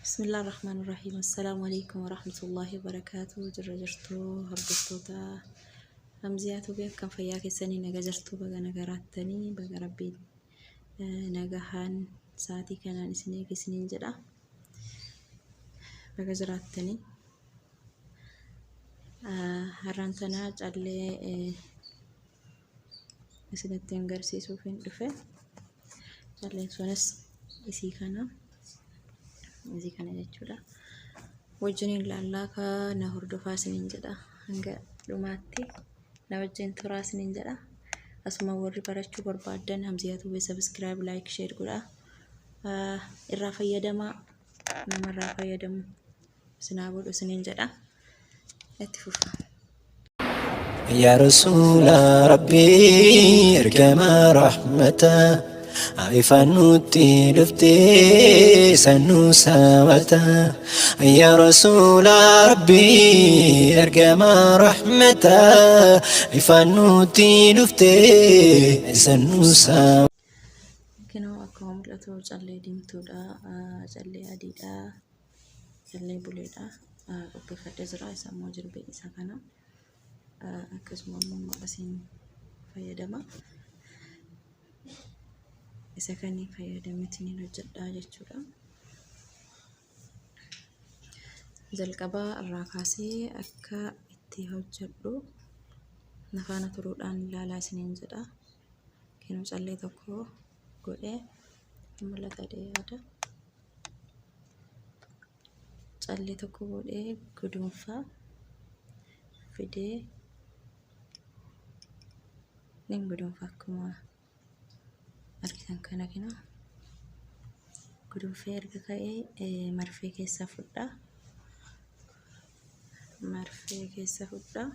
بسم الله الرحمن الرحيم. السلام عليكم ورحمة الله وبركاته. جرجرتو هردفتوتا همزياتو بيك كم فياك سني نجرتو بقى نجراتني بقى ربي نجاهان ساعتي كان سنين سنين جدا بقى جراتني هرانتنا جالي سنتين قرسي سوفين دفع جالي سونس إسي kana jechuudha. Wajjiniin laallaa ka na hordofaa isiniin jedha. Hanga dhumaatti na wajjin turaa isiniin jedha. Asuma warri barachuu barbaadan hamziyaatu be subscribe, like, share godha. Irraa fayyadamaa namarraa fayyadamu isinaa godhu isiniin jedha. Itti fufa. يا رسول ربي ارجما رحمته عيفنوتي لفتي سنو سامته يا رسول ربي ارجما رحمته عيفنوتي لفتي سنو سامته Kinoo akkuma mul'atu callee diimtuudha, callee adiidha, callee buleedha. Qopheeffadhee jira. Isa immoo jilbee isa kana akkasuma immoo maqasiin fayyadama. Isa kanii fayyadameetiin hojjedhaa jechuudha. Jalqabaa irraa kaasee akka itti hojjedhu na faana turuudhaan ilaalaa isiniin jedha. Kinoo callee tokko godhee mul'ata yaada. Callee tokko godhee gudunfaa fidee nin gudunfaa akkuma argitan kana kinoo gudunfee erga ka'ee marfee keessa fudhaa. Marfee keessa fudhaa.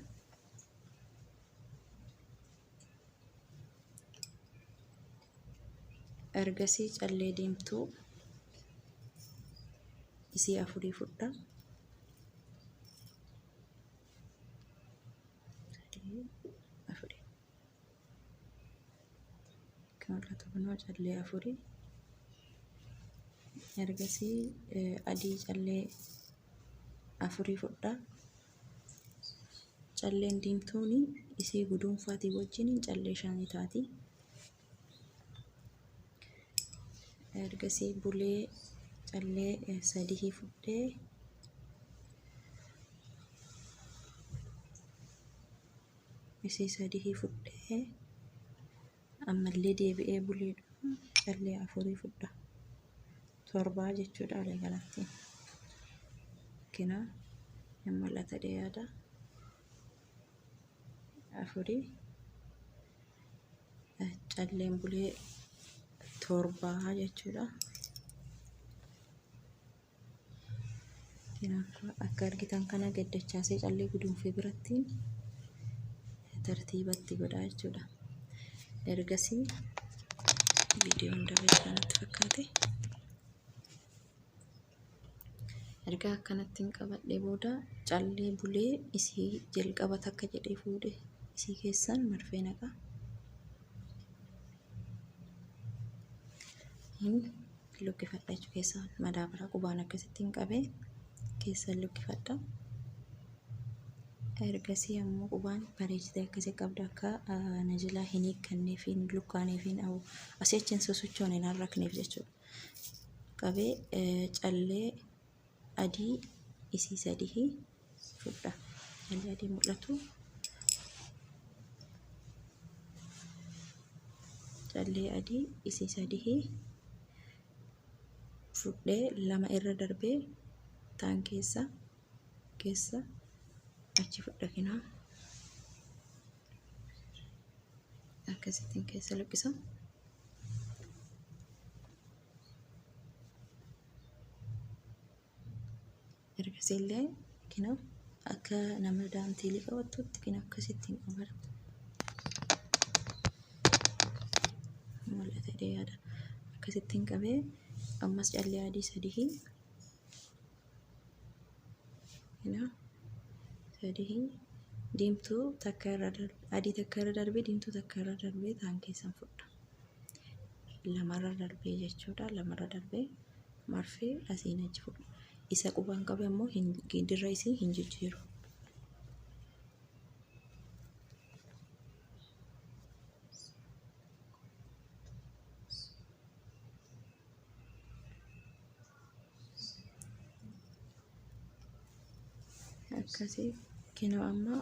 Ergasii callee diimtuu isii afurii fudhaa. Afurii. Kan mul'atu kunoo callee afurii. Ergasii adii callee afurii fudhaa. Calleen diimtuun isii gudunfaatii wajjin callee 5 taati. Ergasii bulee callee 3 fudhee isii 3 fudhee ammallee deebi'ee buleedha callee 4 fudhaa. 7 jechuudha waliigalatti. Kinaa hin mul'ata yaada. 4 calleen bulee 7 jechuudha. Akka argitan kana gaddachaasee callee gudunfee biratti tartiibatti godhaa jechuudha. Ergasii viidiyoon dabalee kanatti fakkaate. Erga akkanatti qabadhee booda callee bulee isii jalqaba takka jedhee fuudhe isii keessan marfee naqaa. Luqqifadha jechuu keessaa madaabaraa qubaan akkasittiin qabee keessan luqqifadha. Ergasii ammoo qubaan bareechitee akkasii qabda akka na jalaa hin hiikkanneef hin lukkaaneef hin asii achiin sosochoon hin harrakneef jechuudha. Qabee callee adii isii 3 fudha. Callee adii mul'atu. Callee adii isii 3 fudhee 2 irra darbee taan keessa achi fudha kinaa. Akkasittiin keessa luqqisa. Ergasiillee kinaa akka nama daantiilii qabattutti kinaa akkasittiin qabata. Mul'ata yaada. Akkasittiin qabee ammas callee adii 3 kinaa 3 diimtuu takka irra adii takka irra darbee diimtuu takka irra darbee taan keessan fudha. 2 irra darbee jechuudha. 2 irra darbee marfee asiin achi fuudha. Isa qubaan qabe ammoo dirra isii hin jijjiiru. Akkasii kinoo amma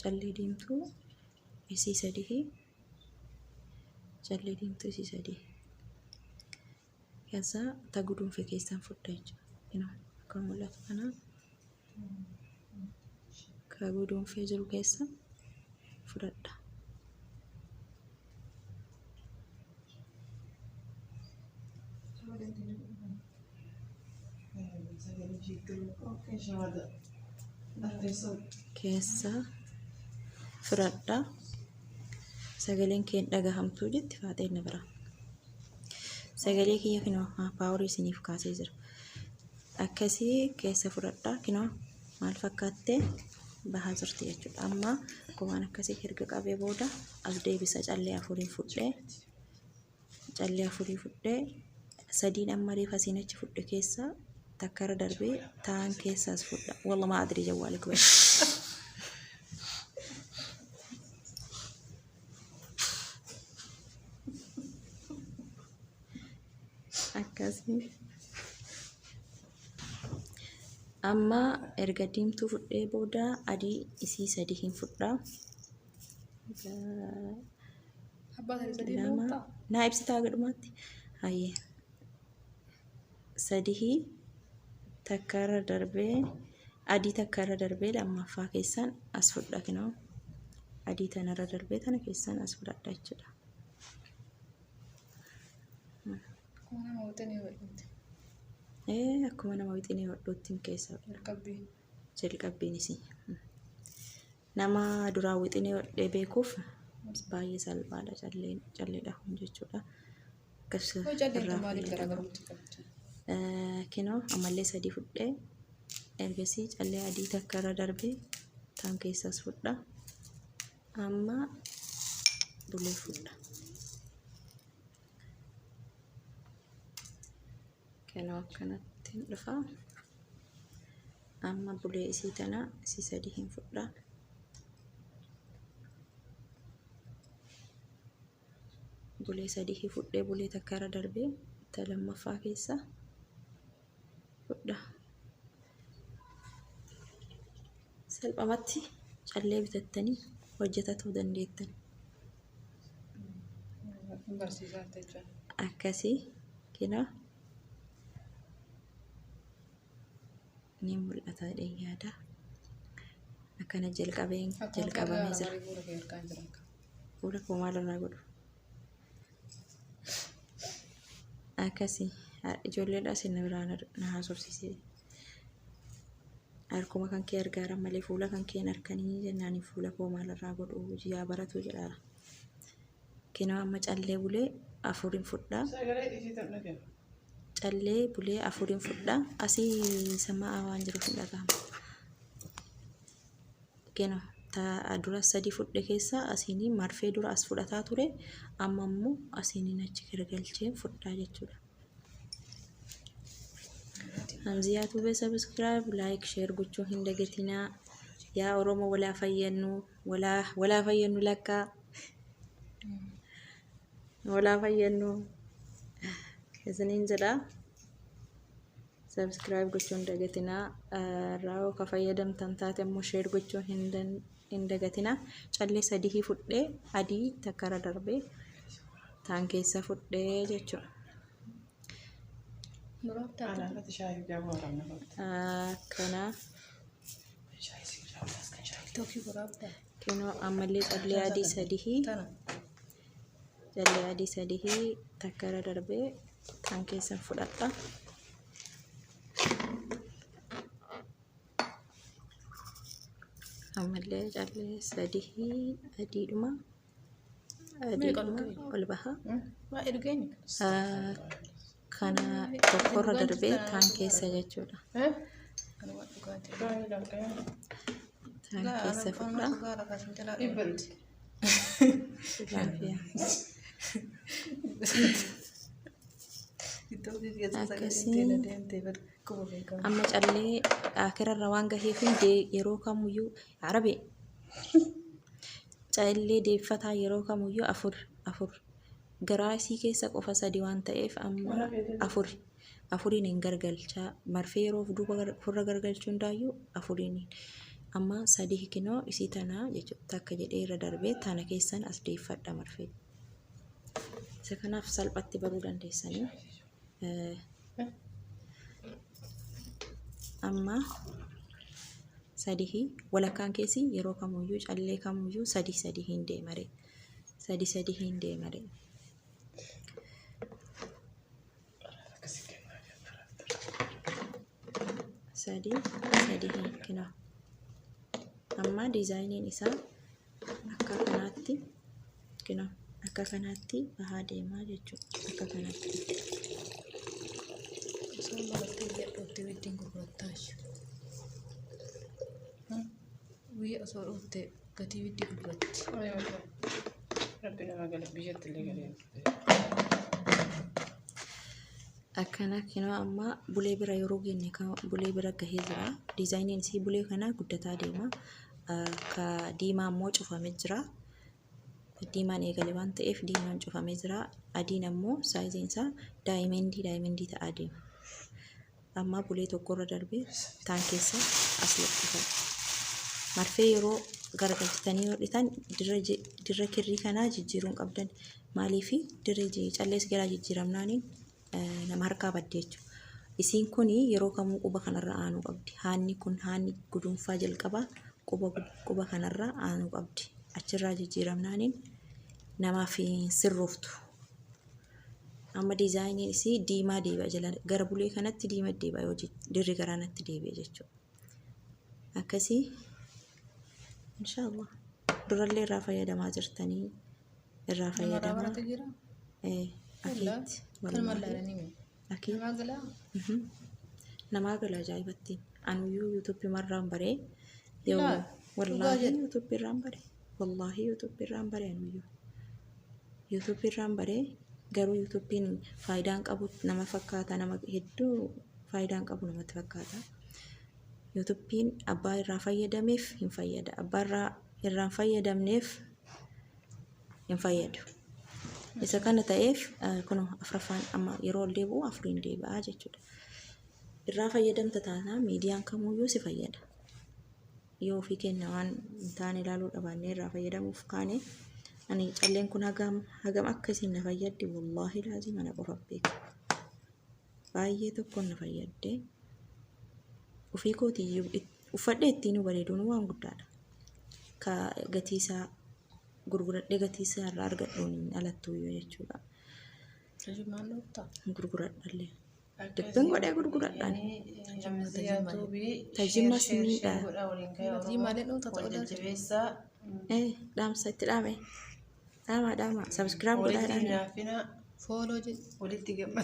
callee diimtuu isii sadii callee diimtuu isii sadii keessaa taguduunfee keessaan fudha jechuudha. Kinoo akka mul'atu kana kaguduunfee jiru keessa fudhadha. Keessa fudhadha. Sagaleen kee dhagahamtuu jetti faateen na bira. Sagalee kiyya kinoo paaworii isiniif kaasee jira. Akkasii keessa fudhadha. Kinoo maal fakkaattee bahaa jirti jechuudha. Amma akkuma akkasii erga qabee booda as deebisa callee afurii fudhee sadiin amma reefa asiin achi fudhe keessa takkara darbee ta'an keessaas fudha. Wallah ma adri jawwaalik bari. Akkasii amma erga diimtuu fudhee booda adii isii sadii hin fudhaa. Naa ibsitaa gadhumaatti hayyee sadii takkara darbee adii takkara darbee lammaffaa keessaan as fudha. Kinoo adii tanarra darbee tana keessaan as fudhadha jechuudha. Akkuma nama wixinee hodhuuttiin keessa jalqabbiin isii nama duraa wixinee hodhee beekuuf baay'ee salphaadha calleedha kun jechuudha. Kinoo ammallee sadii fudhee ergasii callee adii takkara darbee tan keessas fudha. Amma bulee fudha. Kinoo akkanatti dhufa. Amma bulee isii tana isii sadii hin fudha. Bulee sadii fudhee bulee takkara darbee ta lammaffaa keessa fudha. Salphumatti callee bitattanii hojjetachuu dandeettan. Akkasii kinoo ni mul'ata yaada. Akkana jalqabamee jira. Fuula koo maalirraa godhu? Akkasii ijoolleedhaas inni biraan na haasofsiisee. Harkuma kan kee argaaran malee fuula kan keen harkanii jennaan fuula koo maalirraa godhu jiyaa baratu jedhaara. Kinoo amma callee bulee afuriin fudhaa. Callee bulee afuriin fudhaa. Asii samaa waan jiruuf hin dhagahama. Kinoo dura sadii fudhe keessa asiin marfee dura as fudhataa ture. Amma immoo asiin achi garagalchee fudhaa jechuudha. Hamziyaa Tuubee subscribe, like, share gochuu hin dagatinaa. Yaa Oromoo walaa fayyannu lakkaa. Walaa fayyannu. Isiniin jedha. Subscribe gochuu hin dagatinaa. Raawoo ka fayyadamtan taate immoo share gochuu hin dagatinaa. Callee sadii fudhee adii takkara darbee taan keessa fudhee jechuudha. Kana kinoo ammallee callee adii sadii takkara darbee taan keessa fudhadha. Ammallee callee sadii adiidhuma ol baha. Kana tokkorra darbee taan keessa jechuudha. Taan keessa fudha. amma callee akirarra waan gaheef yeroo kamuyyuu arabe callee deeffataa yeroo kamuyyuu afur garaa isii keessa qofa 3 waan ta'eef amma afuriin hin gargalchaa marfee yeroo duuba furra gargalchuu hundaayyuu afuriin amma 3 kinoo isii tanaa jechuudha akka jedhee irra darbee tana keessan as deeffadha marfee isa kanaaf salphatti baruu dandeessanii amma 3 walakkaan keessi yeroo kamuyyuu callee kamuyyuu 3 hin deemare 3 hin deemare sadii kina amma diizaayiniin isaa akka kanaatti bahaa deemaa jechuudha akka kanaatti osoo dhufte gatii biddi gurratti rabbi nama gala biyyatti illee galee akkana kinoo amma bulee bira yeroo genne bulee bira gahee jira diizaayiniin isii bulee kana guddataa deema ka diimaa immoo cufamee jira diimaan eegale waan ta'eef diimaan cufamee jira adiin ammoo saayiziin isaa daayimendii ta'aa deema amma bulee tokkorra darbee taan keessa as lakkifama marfee yeroo garagalchitanii yoo dhitan dirra kirrii kanaa jijjiiruun qabdan maaliifi dirree callees garaa jijjiiramnaaniin nama harkaa badde jechuudha. Isiin kun yeroo kamuu quba kanarra aanuu qabdi. Haanni kun haanni gudunfaa jalqabaa quba kanarra aanuu qabdi. Achirraa jijjiiramnaaniin namaaf sirrooftu. Amma diizaayiniin isii diimaa deebi'a jala gara bulee kanatti diimaa deebi'a yoo dirri garaanatti deebi'a jechuudha. Akkasii inshaallah durallee irraa fayyadamaa jirtanii irraa fayyadamaa. Nama gala ajaa'ibatti anuyyuu yuutuubii marraan baree wallaahi yuutuubii irraan baree anuyyuu yuutuubii irraan baree garuu yuutuubiin faayidaan qabu nama fakkaata nama hedduu faayidaan qabu namatti fakkaata yuutuubiin abbaa irraa fayyadameef hin fayyada abbaa irraan fayyadamneef hin fayyadu. Isa kana ta'eef kun afraffaan amma yeroo ol deebi'u afuriin deebi'aa jechuudha. Irraa fayyadamta taanaa miidiyaan kamuyyuu si fayyada. Yoo ofii kenna waan hin taane ilaaluu dhabaannee irraa fayyadamuuf kaane ani calleen kun hagam akkasiin na fayyaddi wallaahi laazim ana qofa beeka. Baay'ee tokkoon na fayyadde ofii kootiyyuu uffadhee ittiin bareeduun waan guddaadha. Ka gatii isaa gurguradhee gatii isaa irraa argadhuun alattuyyuu jechuudha. Gurguradhallee. Dibbiin godhee gurguradhaan. Tajimmas miidhaa. Dhaamsa itti dhaame. Dhaama. Sabskiraab godhaadhaan.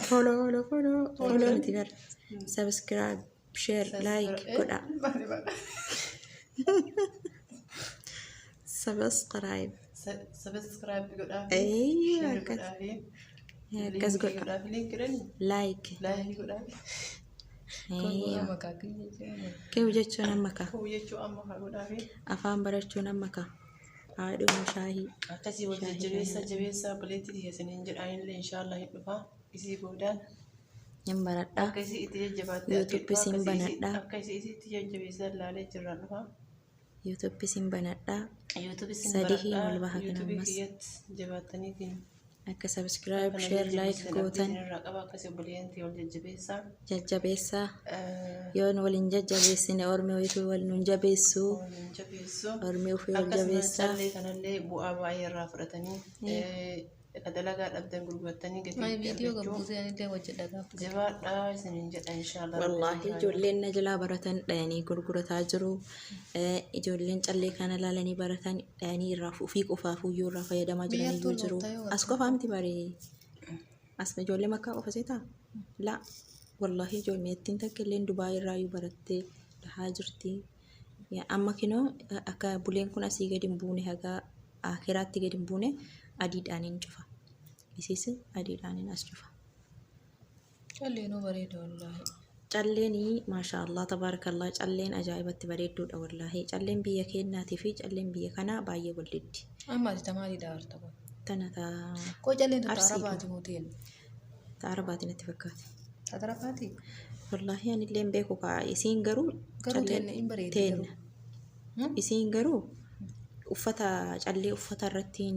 Fooloo miti gara. Sabskiraab, sheer, laayik godhaa. Subscribe godhaa. Akkas godha. Like godhaa. Kee jechuun amma ka. Afaan barachuun amma ka. Haadhuun shaahii. Akkasii wal jabeessaa buleetti dhiyeessanii jedhaanillee inshaallah hin dhufaa isii boodaan. Hin baradhaa. Akkasii itti jajjabaatee yuutuubii siin banadhaa. Akkasii itti jajjabeessaa ilaalee jirraan dhufaa. yuutuubii siin banadhaa. Sadii wal baha kan ammas. Jabaataniitiin. Akka subscribe, share, like gootan. Jajjabeessaa. Yoo waliin jajjabeessine ormi wayituu wal nun jabeessuu. Ormi ofii wal jabeessaa. Kanallee bu'aa baay'ee irraa fudhatanii dalagaa dhabdan gurguratanii jabaadhaa isiniin jedha inshaallah. Wallaahi ijoolleen na jalaa baratan dhayanii gurgurataa jiru. Ijoolleen callee kana laalanii baratan dhayanii irraa ofii qofaafuyyuu irraa fayyadamaa jiraniyyuu jiru. As qofaa miti baree. As ijoollee makkaa qofa seetaa? Laa. Wallaahi ijoolleettiin takka illee Dubaay irraayyuu barattee dhahaa jirti. Amma kinoo akka buleen kun asii gadi hin buune haga akiraatti gadi hin buune adiidhaan hin cufa. Isiis adiidhaan as cufa. callee nu bareeda wallaahi. Calleeni maashaallah tabaarakallah calleen ajaa'ibatti bareedduudha wallaahi. Calleen biyya keenyaatii fi calleen biyya kanaa baay'ee waldiddi. Amma ati tamaadii daarta kun. Tana Koo calleen tu Arsii taara baati mutiin. taara baatiin itti fakkaate. Taara baati. Wallaahi ani illee beeku kaa isiin garuu Garuu teenne hin bareeddi teenna. garuu. Isiin garuu uffata callee uffata irrattiin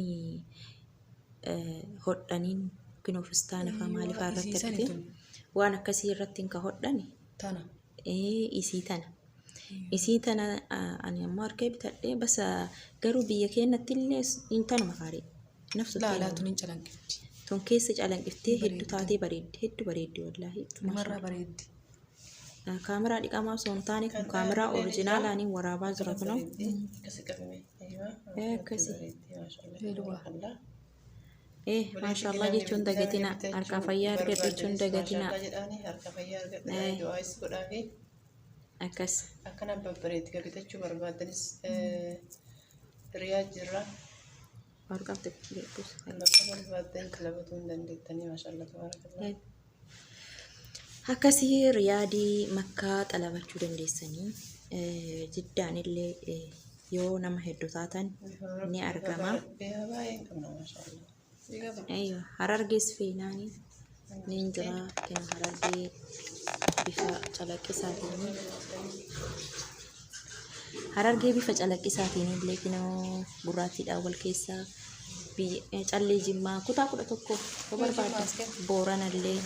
hodhaniin yookiin ofistaana fa'aa maaliifaa irratti argite waan akkasii irratti ka hodhani Tana. isii tana ani ammoo harkee bitadhee basa garuu biyya keenyatti illee tanuma gaarii nafsu Laalaa tun hin calanqifti. tun keessa calanqiftee hedduu taatee bareeddi hedduu bareeddi wallaahi. Marra bareeddi. Kaameraa dhiqamaa osoo hin taane kun kaameraa orijinaalaaniin waraabaa jira kunoo. Akkasii. Maashaallah jechuun dagatina harka fayyaa argadhu jechuun dagatina. Akkas. Akkana babbareetti bitachuu barbaadanis riyaa jirra. Warqabte beekus. Bakka barbaadan kalabatuu hin dandeettanii maashaallah tabaarakallah. Akkasii riyaadii makkaa xalabachuu dandeessanii jiddaan illee yoo nama hedduu taatan ni argama. Harargees feenaanii ni jira kan harargee bifa calaqqisaatiin harargee bifa calaqqisaatiin illee kinoo gurraattiidhaan wal keessaa callee jimmaa kutaa 11 yoo barbaadda boorana illee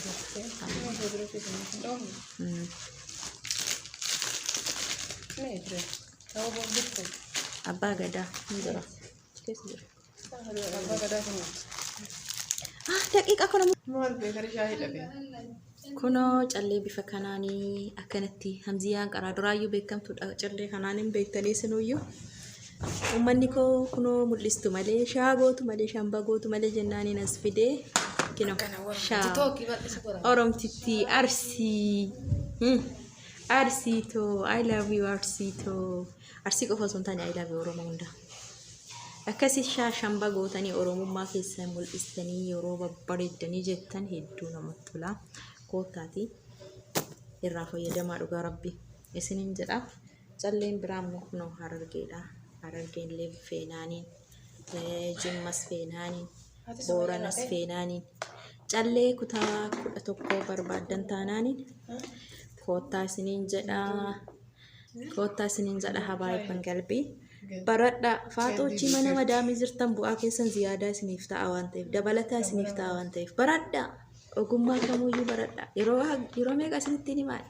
abbaa gadaa ni jira. Daqiiqa kunoo callee bifa kanaanii akkanatti hamziyaan qaraa duraayyuu beekamtuudha. Callee kanaanin beektanii sinuyyuu uummanni koo kunoo mul'istu malee shaagootu malee shambagootu malee jennaaniin as fidee kinoo oromtitti arsii arsiitoo I love you arsiitoo arsii qofa osoo hin taane I love you oromoo hunda. Akkasii shambagootanii oromummaa keessan mul'istanii yeroo babbareeddanii jettan hedduu namatti tola. Kootaati irraa fayyadamaa dhugaa rabbi isiniin jedha. Calleen biraan kunoo harargeedha. Harargeen illee feenaaniin jimmas feenaaniin booranas feenaaniin callee kutaa 11 barbaaddan taanaaniin koottaa isiniin jedha habaayibban galbii. Baradha faaxoochi mana madaamii jirtan bu'aa keessan ziyaadaa isiniif ta'a waan ta'eef dabalataa isiniif ta'a waan ta'eef baradha ogummaa kamuyyuu baradha yeroo meeqa isinitti himaa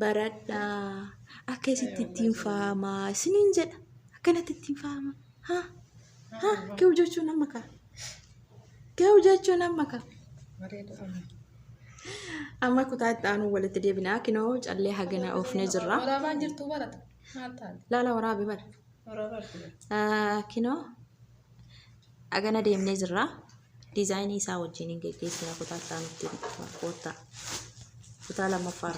baradha akka isitti ittiin faamaa isiniin jedha akkanatti ittiin faamaa keewu jechuun amma ka amma kutaa itti aanuu walitti deebinaa kinoo callee hagana oofnee jirra. Waraabaan jirtu barata. Maal taate? Laala waraabii bara. Kinoo hagana deemnee jirra. Diizaayinii isaa wajjin hin geggeessina kutaa itti aanutti koottaa. Kutaa lammaffaa.